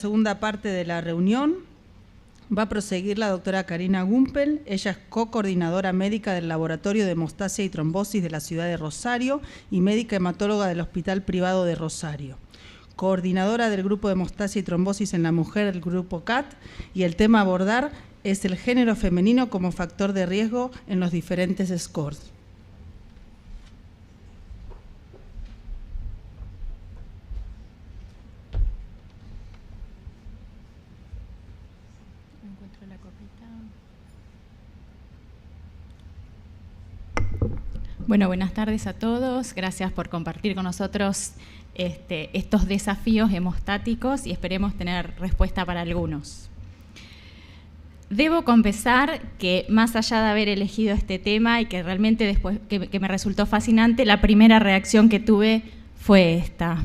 Segunda parte de la reunión va a proseguir la doctora Karina Gumpel. Ella es co-coordinadora médica del Laboratorio de Hemostasia y Trombosis de la ciudad de Rosario y médica hematóloga del Hospital Privado de Rosario. Coordinadora del Grupo de Hemostasia y Trombosis en la Mujer, el Grupo CAT, y el tema a abordar es el género femenino como factor de riesgo en los diferentes scores. Bueno, buenas tardes a todos. Gracias por compartir con nosotros estos desafíos hemostáticos y esperemos tener respuesta para algunos. Debo confesar que más allá de haber elegido este tema y que realmente después que me resultó fascinante, la primera reacción que tuve fue esta.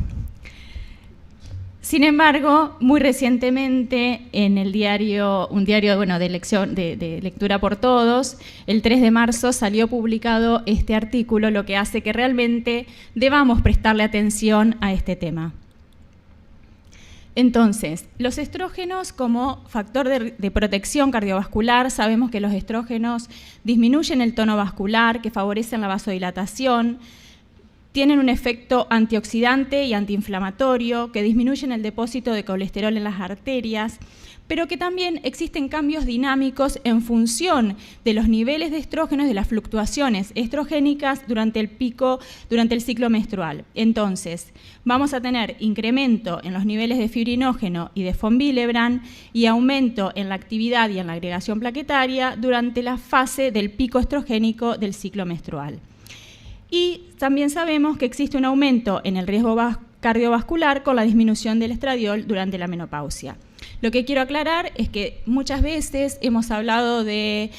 Sin embargo, muy recientemente en el diario, un diario de lectura por todos, el 3 de marzo salió publicado este artículo, lo que hace que realmente debamos prestarle atención a este tema. Entonces, los estrógenos como factor de protección cardiovascular, sabemos que los estrógenos disminuyen el tono vascular, que favorecen la vasodilatación, tienen un efecto antioxidante y antiinflamatorio, que disminuyen el depósito de colesterol en las arterias, pero que también existen cambios dinámicos en función de los niveles de estrógenos, de las fluctuaciones estrogénicas durante el ciclo menstrual. Entonces, vamos a tener incremento en los niveles de fibrinógeno y de von Willebrand y aumento en la actividad y en la agregación plaquetaria durante la fase del pico estrogénico del ciclo menstrual. Y también sabemos que existe un aumento en el riesgo cardiovascular con la disminución del estradiol durante la menopausia. Lo que quiero aclarar es que muchas veces hemos hablado de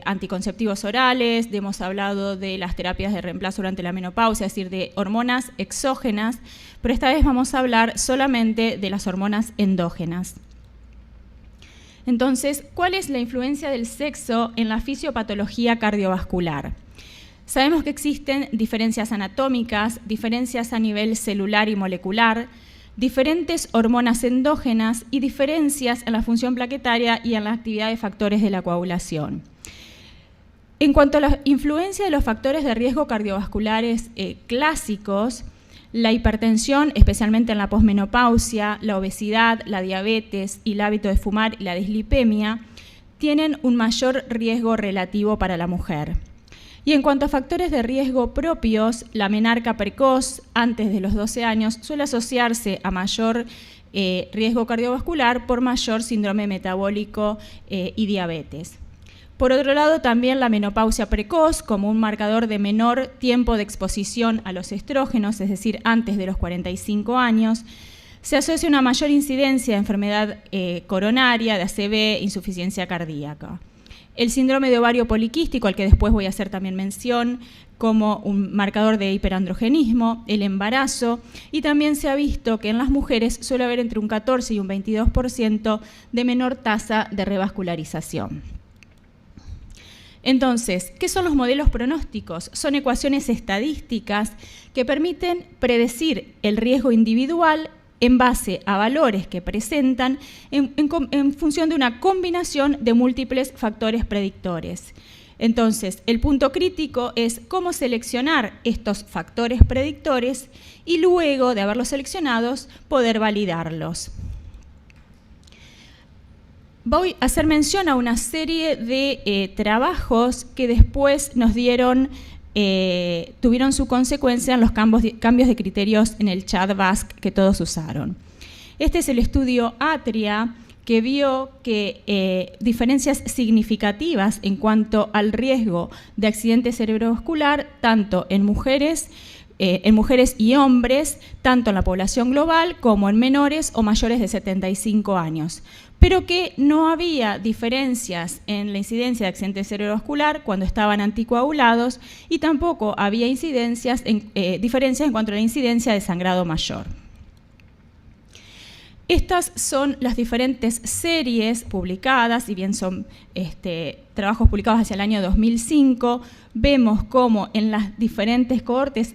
anticonceptivos orales, hemos hablado de las terapias de reemplazo durante la menopausia, es decir, de hormonas exógenas, pero esta vez vamos a hablar solamente de las hormonas endógenas. Entonces, ¿cuál es la influencia del sexo en la fisiopatología cardiovascular? Sabemos que existen diferencias anatómicas, diferencias a nivel celular y molecular, diferentes hormonas endógenas y diferencias en la función plaquetaria y en la actividad de factores de la coagulación. En cuanto a la influencia de los factores de riesgo cardiovasculares clásicos, la hipertensión, especialmente en la posmenopausia, la obesidad, la diabetes y el hábito de fumar y la dislipemia, tienen un mayor riesgo relativo para la mujer. Y en cuanto a factores de riesgo propios, la menarca precoz antes de los 12 años suele asociarse a mayor riesgo cardiovascular por mayor síndrome metabólico y diabetes. Por otro lado, también la menopausia precoz como un marcador de menor tiempo de exposición a los estrógenos, es decir, antes de los 45 años, se asocia a una mayor incidencia de enfermedad coronaria, de ACV, insuficiencia cardíaca. El síndrome de ovario poliquístico, al que después voy a hacer también mención, como un marcador de hiperandrogenismo, el embarazo, y también se ha visto que en las mujeres suele haber entre un 14 y un 22% de menor tasa de revascularización. Entonces, ¿qué son los modelos pronósticos? Son ecuaciones estadísticas que permiten predecir el riesgo individual en base a valores que presentan en función de una combinación de múltiples factores predictores. Entonces, el punto crítico es cómo seleccionar estos factores predictores y luego de haberlos seleccionados, poder validarlos. Voy a hacer mención a una serie de trabajos que después nos tuvieron su consecuencia en los cambios de criterios en el CHA-2-VASc que todos usaron. Este es el estudio ATRIA, que vio que diferencias significativas en cuanto al riesgo de accidente cerebrovascular, tanto en mujeres y hombres, tanto en la población global como en menores o mayores de 75 años. Pero que no había diferencias en la incidencia de accidente cerebrovascular cuando estaban anticoagulados y tampoco había diferencias en cuanto a la incidencia de sangrado mayor. Estas son las diferentes series publicadas, si bien son trabajos publicados hacia el año 2005, vemos cómo en las diferentes cohortes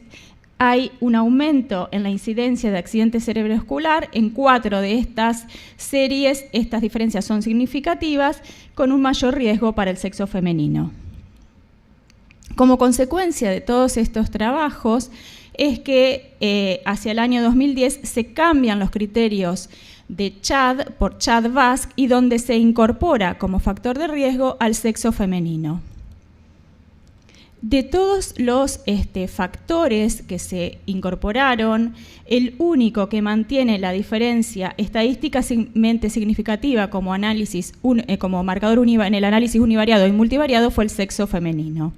hay un aumento en la incidencia de accidente cerebrovascular. En 4 de estas series, estas diferencias son significativas, con un mayor riesgo para el sexo femenino. Como consecuencia de todos estos trabajos, es que hacia el año 2010 se cambian los criterios de CHAD por CHAD-VASC y donde se incorpora como factor de riesgo al sexo femenino. De todos los factores que se incorporaron, el único que mantiene la diferencia estadísticamente significativa como marcador en el análisis univariado y multivariado fue el sexo femenino.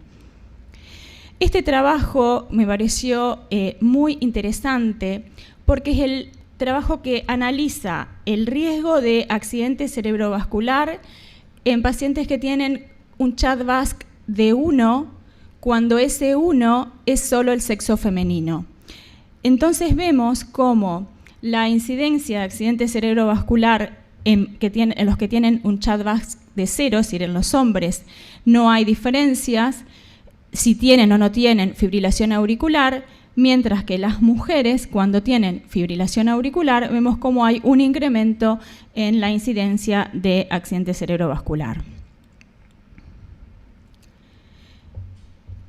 Este trabajo me pareció muy interesante porque es el trabajo que analiza el riesgo de accidente cerebrovascular en pacientes que tienen un CHAD-VASC de 1, cuando ese 1 es solo el sexo femenino. Entonces vemos cómo la incidencia de accidente cerebrovascular en los que tienen un CHAD-VASC de 0, es decir, en los hombres no hay diferencias, si tienen o no tienen fibrilación auricular, mientras que las mujeres, cuando tienen fibrilación auricular, vemos cómo hay un incremento en la incidencia de accidente cerebrovascular.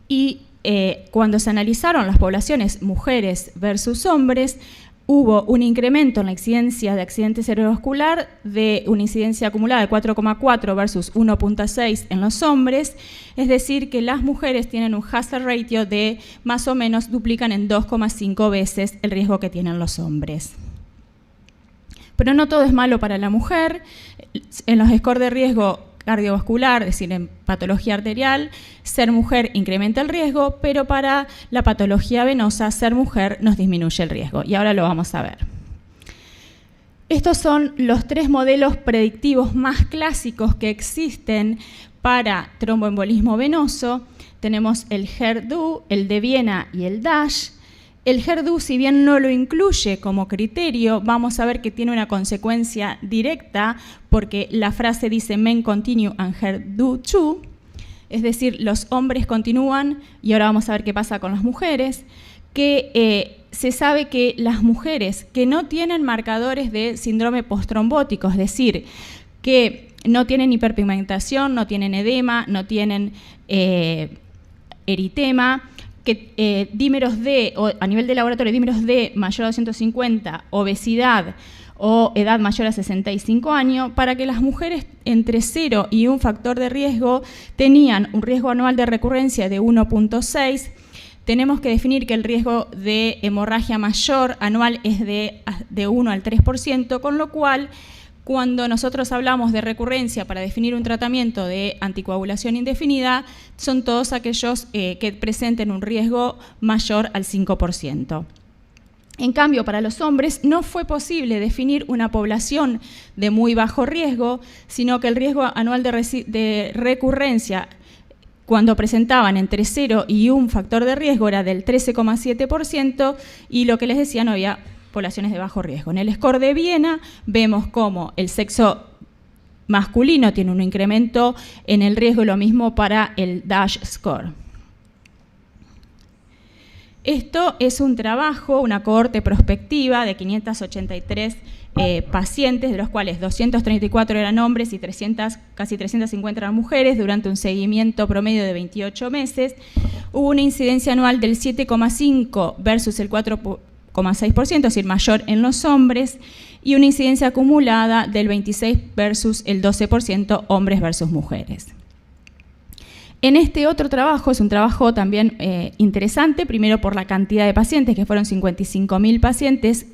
Y cuando se analizaron las poblaciones mujeres versus hombres, hubo un incremento en la incidencia de accidente cerebrovascular de una incidencia acumulada de 4,4 versus 1,6 en los hombres, es decir, que las mujeres tienen un hazard ratio de más o menos duplican en 2,5 veces el riesgo que tienen los hombres. Pero no todo es malo para la mujer. En los scores de riesgo cardiovascular, es decir, en patología arterial, ser mujer incrementa el riesgo, pero para la patología venosa, ser mujer nos disminuye el riesgo. Y ahora lo vamos a ver. Estos son los 3 modelos predictivos más clásicos que existen para tromboembolismo venoso. Tenemos el HER2, el de Viena y el DASH. El HER2, si bien no lo incluye como criterio, vamos a ver que tiene una consecuencia directa porque la frase dice men continue and HER2 too, es decir, los hombres continúan y ahora vamos a ver qué pasa con las mujeres, que se sabe que las mujeres que no tienen marcadores de síndrome posttrombótico, es decir, que no tienen hiperpigmentación, no tienen edema, no tienen eritema, que dímeros D, o a nivel de laboratorio, dímeros D mayor a 250, obesidad o edad mayor a 65 años, para que las mujeres entre 0 y un factor de riesgo tenían un riesgo anual de recurrencia de 1,6. Tenemos que definir que el riesgo de hemorragia mayor anual es de 1 al 3%, con lo cual cuando nosotros hablamos de recurrencia para definir un tratamiento de anticoagulación indefinida, son todos aquellos que presenten un riesgo mayor al 5%. En cambio, para los hombres no fue posible definir una población de muy bajo riesgo, sino que el riesgo anual de recurrencia, cuando presentaban entre 0 y un factor de riesgo, era del 13,7%, y lo que les decía, no había poblaciones de bajo riesgo. En el score de Viena vemos cómo el sexo masculino tiene un incremento en el riesgo, y lo mismo para el DASH score. Esto es un trabajo, una cohorte prospectiva de 583 pacientes, de los cuales 234 eran hombres y casi 350 eran mujeres, durante un seguimiento promedio de 28 meses. Hubo una incidencia anual del 7,5 versus el 4,6%, es decir, mayor en los hombres, y una incidencia acumulada del 26 versus el 12%, hombres versus mujeres. En este otro trabajo, es un trabajo también interesante, primero por la cantidad de pacientes, que fueron 55.000 pacientes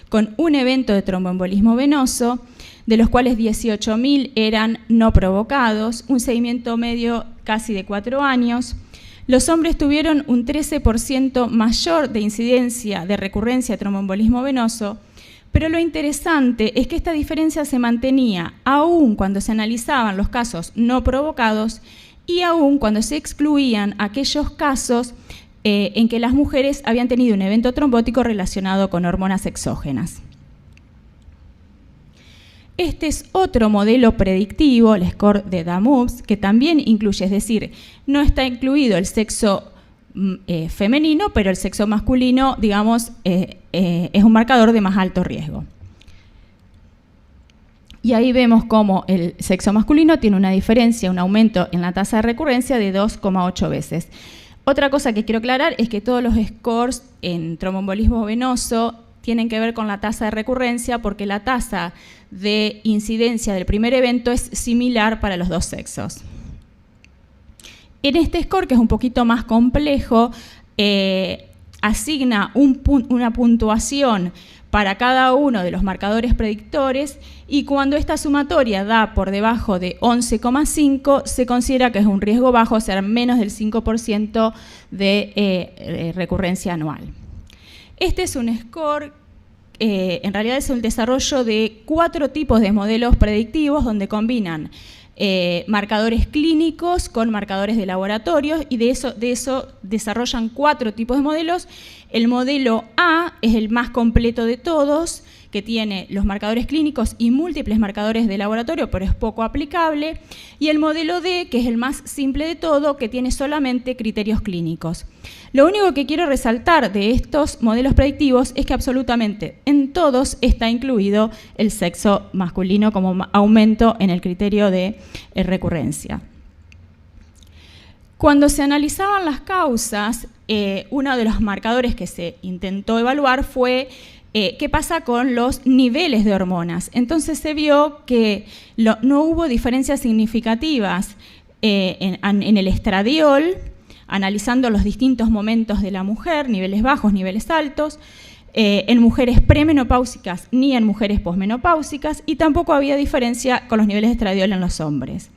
con un evento de tromboembolismo venoso, de los cuales 18.000 eran no provocados, un seguimiento medio casi de 4 años. Los hombres tuvieron un 13% mayor de incidencia de recurrencia de tromboembolismo venoso, pero lo interesante es que esta diferencia se mantenía aún cuando se analizaban los casos no provocados y aún cuando se excluían aquellos casos en que las mujeres habían tenido un evento trombótico relacionado con hormonas exógenas. Este es otro modelo predictivo, el score de DAMUBS, que también incluye, es decir, no está incluido el sexo femenino, pero el sexo masculino, digamos, es un marcador de más alto riesgo. Y ahí vemos cómo el sexo masculino tiene una diferencia, un aumento en la tasa de recurrencia de 2,8 veces. Otra cosa que quiero aclarar es que todos los scores en tromboembolismo venoso tienen que ver con la tasa de recurrencia, porque la tasa de incidencia del primer evento es similar para los dos sexos. En este score, que es un poquito más complejo, asigna una puntuación para cada uno de los marcadores predictores, y cuando esta sumatoria da por debajo de 11,5 se considera que es un riesgo bajo, o sea, menos del 5% de recurrencia anual. Este es un score, en realidad es el desarrollo de 4 tipos de modelos predictivos donde combinan marcadores clínicos con marcadores de laboratorio, y de eso desarrollan 4 tipos de modelos. El modelo A es el más completo de todos, que tiene los marcadores clínicos y múltiples marcadores de laboratorio, pero es poco aplicable. Y el modelo D, que es el más simple de todo, que tiene solamente criterios clínicos. Lo único que quiero resaltar de estos modelos predictivos es que absolutamente en todos está incluido el sexo masculino como aumento en el criterio de recurrencia. Cuando se analizaban las causas, uno de los marcadores que se intentó evaluar fue qué pasa con los niveles de hormonas. Entonces se vio que no hubo diferencias significativas en el estradiol, analizando los distintos momentos de la mujer, niveles bajos, niveles altos, en mujeres premenopáusicas ni en mujeres posmenopáusicas, y tampoco había diferencia con los niveles de estradiol en los hombres.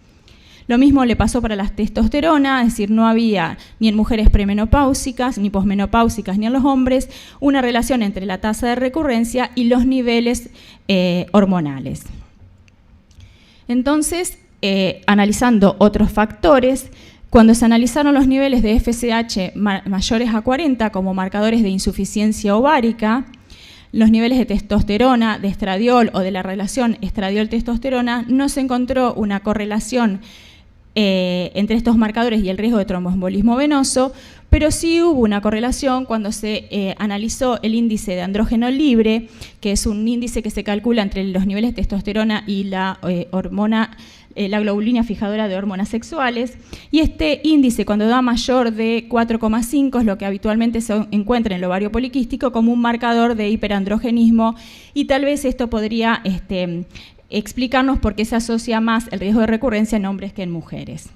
Lo mismo le pasó para la testosterona, es decir, no había ni en mujeres premenopáusicas, ni posmenopáusicas, ni en los hombres una relación entre la tasa de recurrencia y los niveles hormonales. Entonces, analizando otros factores, cuando se analizaron los niveles de FSH mayores a 40 como marcadores de insuficiencia ovárica, los niveles de testosterona, de estradiol o de la relación estradiol-testosterona, no se encontró una correlación entre estos marcadores y el riesgo de tromboembolismo venoso, pero sí hubo una correlación cuando se analizó el índice de andrógeno libre, que es un índice que se calcula entre los niveles de testosterona y la la globulina fijadora de hormonas sexuales, y este índice, cuando da mayor de 4,5, es lo que habitualmente se encuentra en el ovario poliquístico como un marcador de hiperandrogenismo, y tal vez esto podría explicarnos por qué se asocia más el riesgo de recurrencia en hombres que en mujeres.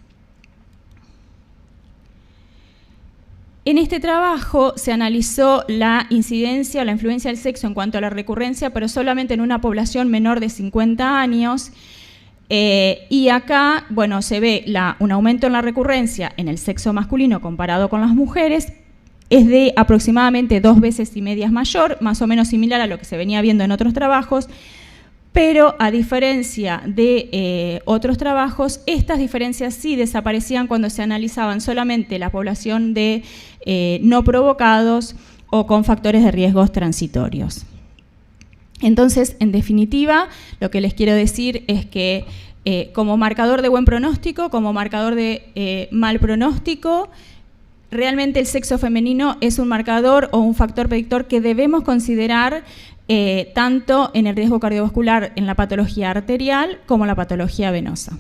En este trabajo se analizó la incidencia o la influencia del sexo en cuanto a la recurrencia, pero solamente en una población menor de 50 años, y acá, bueno, se ve un aumento en la recurrencia en el sexo masculino comparado con las mujeres, es de aproximadamente 2,5 veces mayor, más o menos similar a lo que se venía viendo en otros trabajos, pero a diferencia de otros trabajos, estas diferencias sí desaparecían cuando se analizaban solamente la población de no provocados o con factores de riesgos transitorios. Entonces, en definitiva, lo que les quiero decir es que como marcador de buen pronóstico, como marcador de mal pronóstico, realmente el sexo femenino es un marcador o un factor predictor que debemos considerar tanto en el riesgo cardiovascular en la patología arterial como en la patología venosa.